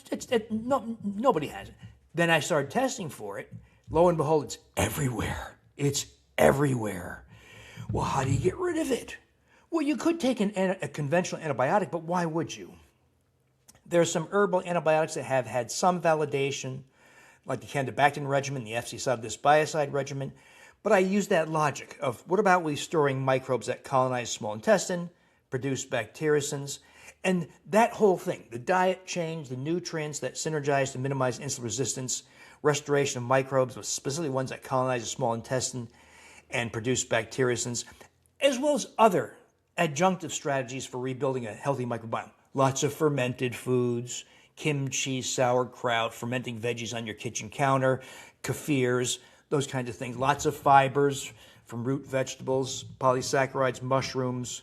nobody has it. Then I started testing for it. Lo and behold, it's everywhere. It's everywhere. Well, how do you get rid of it? Well, you could take a conventional antibiotic, but why would you? There are some herbal antibiotics that have had some validation, like the Candibactin regimen, the FC-subdisbiocide regimen, but I use that logic of what about restoring microbes that colonize small intestine, produce bacteriocins, and that whole thing, the diet change, the nutrients that synergize to minimize insulin resistance, restoration of microbes, specifically ones that colonize the small intestine and produce bacteriocins, as well as other adjunctive strategies for rebuilding a healthy microbiome. Lots of fermented foods, kimchi, sauerkraut, fermenting veggies on your kitchen counter, kefirs, those kinds of things. Lots of fibers from root vegetables, polysaccharides, mushrooms,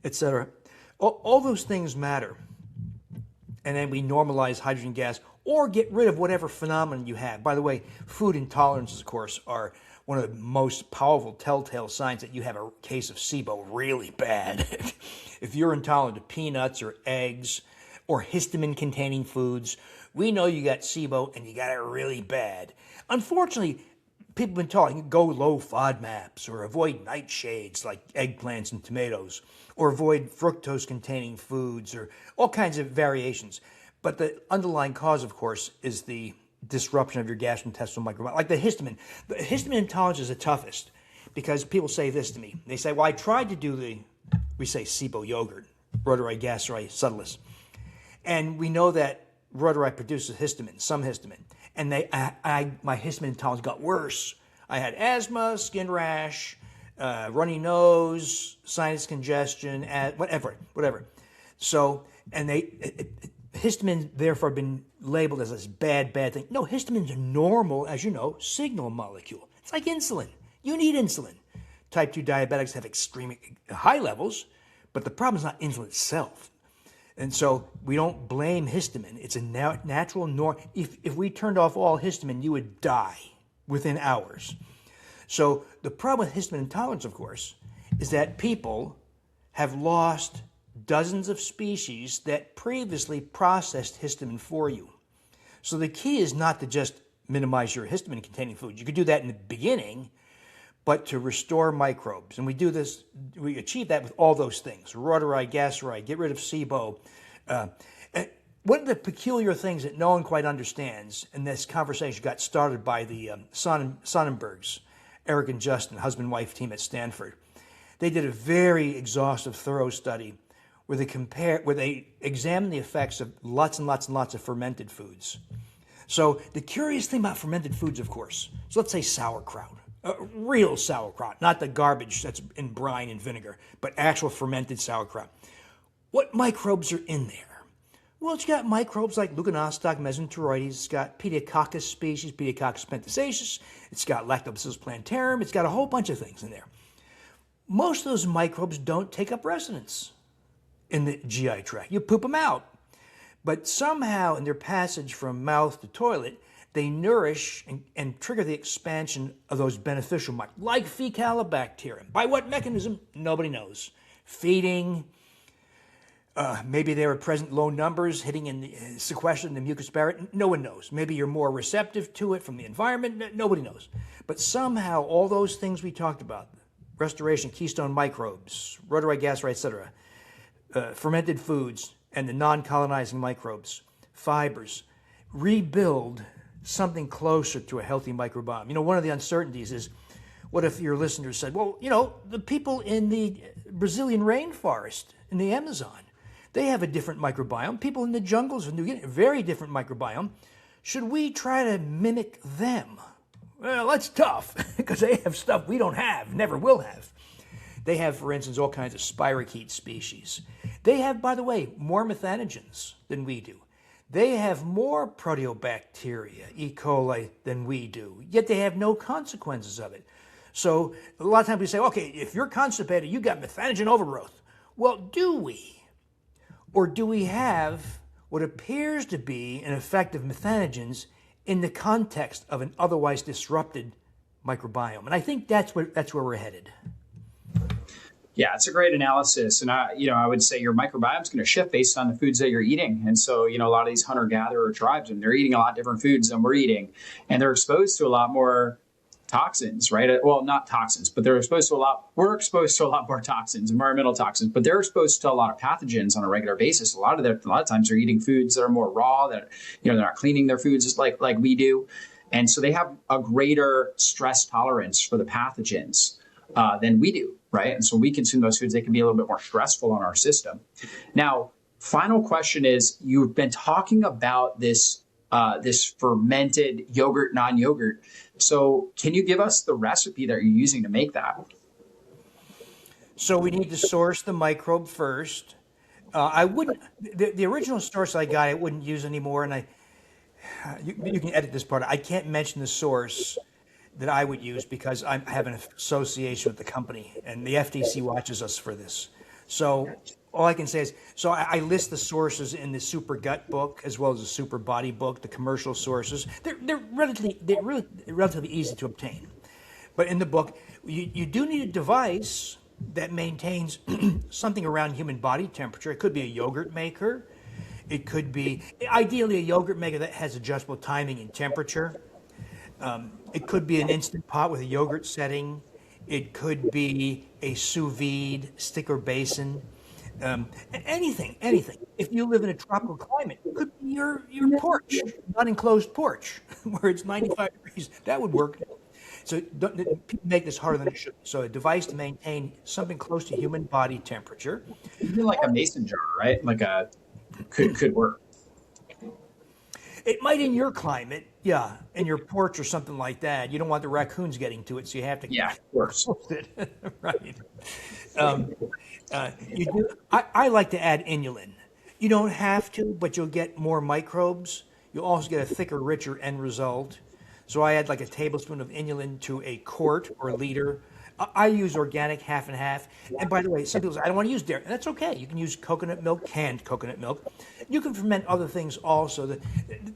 etc. All those things matter. And then we normalize hydrogen gas or get rid of whatever phenomenon you have. By the way, food intolerances, of course, are one of the most powerful telltale signs that you have a case of SIBO really bad. If you're intolerant to peanuts or eggs or histamine-containing foods, we know you got SIBO and you got it really bad. Unfortunately, people have been taught you can go low FODMAPs or avoid nightshades like eggplants and tomatoes or avoid fructose-containing foods or all kinds of variations. But the underlying cause, of course, is the disruption of your gastrointestinal microbiome, like the histamine. The histamine intolerance is the toughest because people say this to me. They say, well, I tried to do we say SIBO yogurt, Reuteri gastrei subtilis. And we know that Reuteri produces histamine, some histamine. And my histamine intolerance got worse. I had asthma, skin rash, runny nose, sinus congestion, whatever. So, and histamine therefore been labeled as this bad thing. No, histamine's a normal, as you know, signal molecule. It's like insulin. You need insulin. Type 2 diabetics have extremely high levels, but the problem is not insulin itself. And so we don't blame histamine. It's a natural norm. If we turned off all histamine, you would die within hours. So the problem with histamine intolerance, of course, is that people have lost dozens of species that previously processed histamine for you. So the key is not to just minimize your histamine-containing foods. You could do that in the beginning, but to restore microbes. And we achieve that with all those things. Reuteri, gastrei, get rid of SIBO. One of the peculiar things that no one quite understands, and this conversation got started by the Sonnenbergs, Eric and Justin, husband-wife team at Stanford. They did a very exhaustive, thorough study where they examined the effects of lots and lots and lots of fermented foods. So the curious thing about fermented foods, of course, so let's say sauerkraut. Real sauerkraut, not the garbage that's in brine and vinegar, but actual fermented sauerkraut. What microbes are in there? Well, it's got microbes like Leuconostoc mesenteroides, it's got Pediococcus species, Pediococcus pentacesus, it's got Lactobacillus plantarum, it's got a whole bunch of things in there. Most of those microbes don't take up residence in the GI tract. You poop them out. But somehow in their passage from mouth to toilet, they nourish and trigger the expansion of those beneficial microbes, like Fecalibacterium. By what mechanism? Nobody knows. Feeding, maybe they were present in low numbers, hitting in the sequestration in the mucus barrier. No one knows. Maybe you're more receptive to it from the environment. Nobody knows. But somehow all those things we talked about, restoration, keystone microbes, Reuteri gastrei, etc., fermented foods, and the non-colonizing microbes, fibers, rebuild something closer to a healthy microbiome. You know, one of the uncertainties is, what if your listeners said, well, you know, the people in the Brazilian rainforest, in the Amazon, they have a different microbiome. People in the jungles of New Guinea, a very different microbiome. Should we try to mimic them? Well, that's tough, because they have stuff we don't have, never will have. They have, for instance, all kinds of spirochete species. They have, by the way, more methanogens than we do. They have more proteobacteria, E. coli, than we do, yet they have no consequences of it. So a lot of times we say, okay, if you're constipated, you got methanogen overgrowth. Well, do we? Or do we have what appears to be an effect of methanogens in the context of an otherwise disrupted microbiome? And I think that's where we're headed. Yeah, it's a great analysis. And I would say your microbiome is going to shift based on the foods that you're eating. And so, a lot of these hunter-gatherer tribes, and they're eating a lot of different foods than we're eating, and they're exposed to a lot more toxins, right? Well, not toxins, but we're exposed to a lot more toxins, environmental toxins, but they're exposed to a lot of pathogens on a regular basis. A lot of times they're eating foods that are more raw, that, they're not cleaning their foods just like we do. And so they have a greater stress tolerance for the pathogens than we do, right? And so when we consume those foods, they can be a little bit more stressful on our system. Now, final question is, you've been talking about this fermented yogurt, non-yogurt. So can you give us the recipe that you're using to make that? So we need to source the microbe first. I wouldn't, the original source I got, I wouldn't use anymore. And you can edit this part. I can't mention the source that I would use because I have an association with the company, and the FTC watches us for this. So all I can say is, I list the sources in the Super Gut book as well as the Super Body book, the commercial sources. They're relatively easy to obtain. But in the book, you do need a device that maintains something around human body temperature. It could be a yogurt maker. It could be, ideally, a yogurt maker that has adjustable timing and temperature. It could be an Instant Pot with a yogurt setting. It could be a sous vide stick or basin. Anything. If you live in a tropical climate, it could be your porch, not enclosed porch, where it's 95 degrees. That would work. So people make this harder than it should. So a device to maintain something close to human body temperature. Even like a mason jar, right? Could work. It might in your climate, yeah, in your porch or something like that. You don't want the raccoons getting to it, so you have to. Yeah, of course. It. Right. I like to add inulin. You don't have to, but you'll get more microbes. You'll also get a thicker, richer end result. So I add like a tablespoon of inulin to a quart or a liter. I use organic, half and half. And by the way, some people say, I don't want to use dairy. And that's okay. You can use coconut milk, canned coconut milk. You can ferment other things also.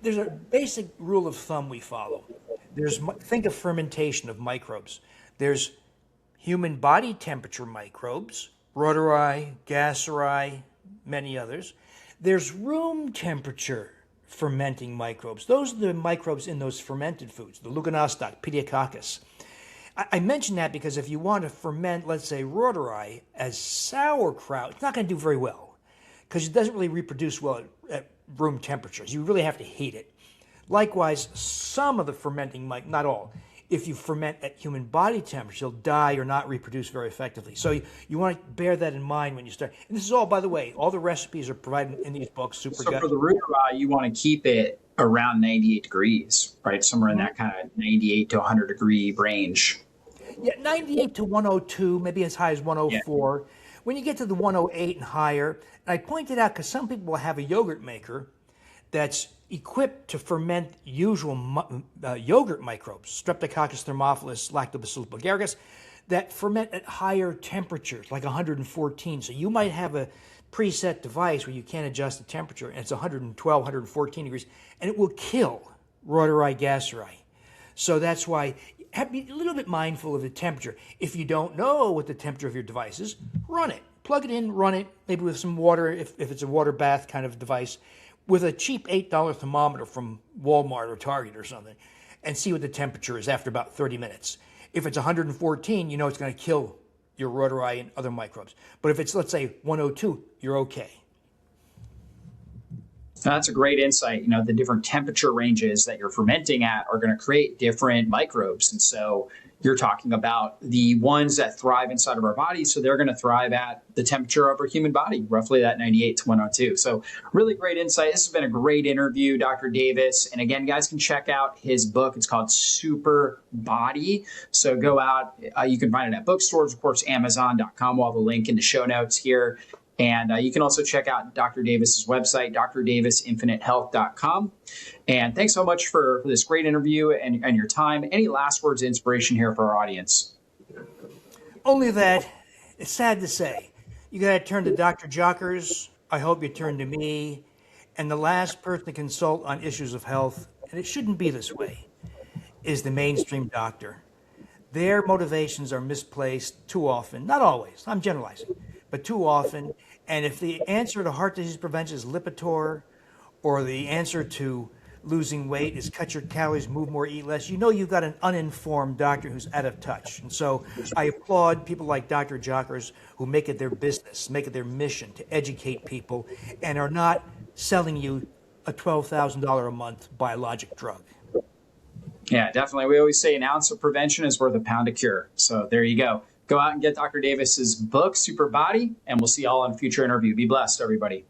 There's a basic rule of thumb we follow. Think of fermentation of microbes. There's human body temperature microbes, Reuteri, Gasseri, many others. There's room temperature fermenting microbes. Those are the microbes in those fermented foods, the Luganostoc, Pediococcus. I mention that because if you want to ferment, let's say, Reuteri as sauerkraut, it's not going to do very well because it doesn't really reproduce well at room temperatures. You really have to heat it. Likewise, some of the fermenting, not all, if you ferment at human body temperature, you'll die or not reproduce very effectively. So you want to bear that in mind when you start. And this is all, by the way, all the recipes are provided in these books. Super Gut. For the Reuteri, you want to keep it around 98 degrees, right? Somewhere in that kind of 98 to 100 degree range. Yeah, 98 to 102, maybe as high as 104. Yeah. When you get to the 108 and higher, and I pointed out because some people will have a yogurt maker that's equipped to ferment usual yogurt microbes, Streptococcus thermophilus, Lactobacillus bulgaricus, that ferment at higher temperatures, like 114. So you might have a preset device where you can't adjust the temperature, and it's 112, 114 degrees, and it will kill Reuteri gasseri. So that's why be a little bit mindful of the temperature. If you don't know what the temperature of your device is, run it. Plug it in, run it, maybe with some water, if it's a water bath kind of device, with a cheap $8 thermometer from Walmart or Target or something, and see what the temperature is after about 30 minutes. If it's 114, you know it's going to kill your Reuteri and other microbes. But if it's, let's say, 102, you're okay. That's a great insight. The different temperature ranges that you're fermenting at are going to create different microbes. And so you're talking about the ones that thrive inside of our body. So they're going to thrive at the temperature of our human body, roughly that 98 to 102. So really great insight. This has been a great interview, Dr. Davis. And again, guys can check out his book. It's called Super Body. So go out. You can find it at bookstores, of course, Amazon.com. We'll have a link in the show notes here. And you can also check out Dr. Davis's website, drdavisinfinitehealth.com. And thanks so much for this great interview and your time. Any last words of inspiration here for our audience? Only that it's sad to say. You got to turn to Dr. Jockers I hope you turn to me. And the last person to consult on issues of health, and it shouldn't be this way, is the mainstream doctor. Their motivations are misplaced too often, not always, I'm generalizing, but too often. And if the answer to heart disease prevention is Lipitor, or the answer to losing weight is cut your calories, move more, eat less, you know you've got an uninformed doctor who's out of touch. And so I applaud people like Dr. Jockers who make it their business, make it their mission to educate people and are not selling you a $12,000 a month biologic drug. Yeah, definitely. We always say an ounce of prevention is worth a pound of cure. So there you go. Go out and get Dr. Davis's book, Super Body, and we'll see you all on a future interview. Be blessed, everybody.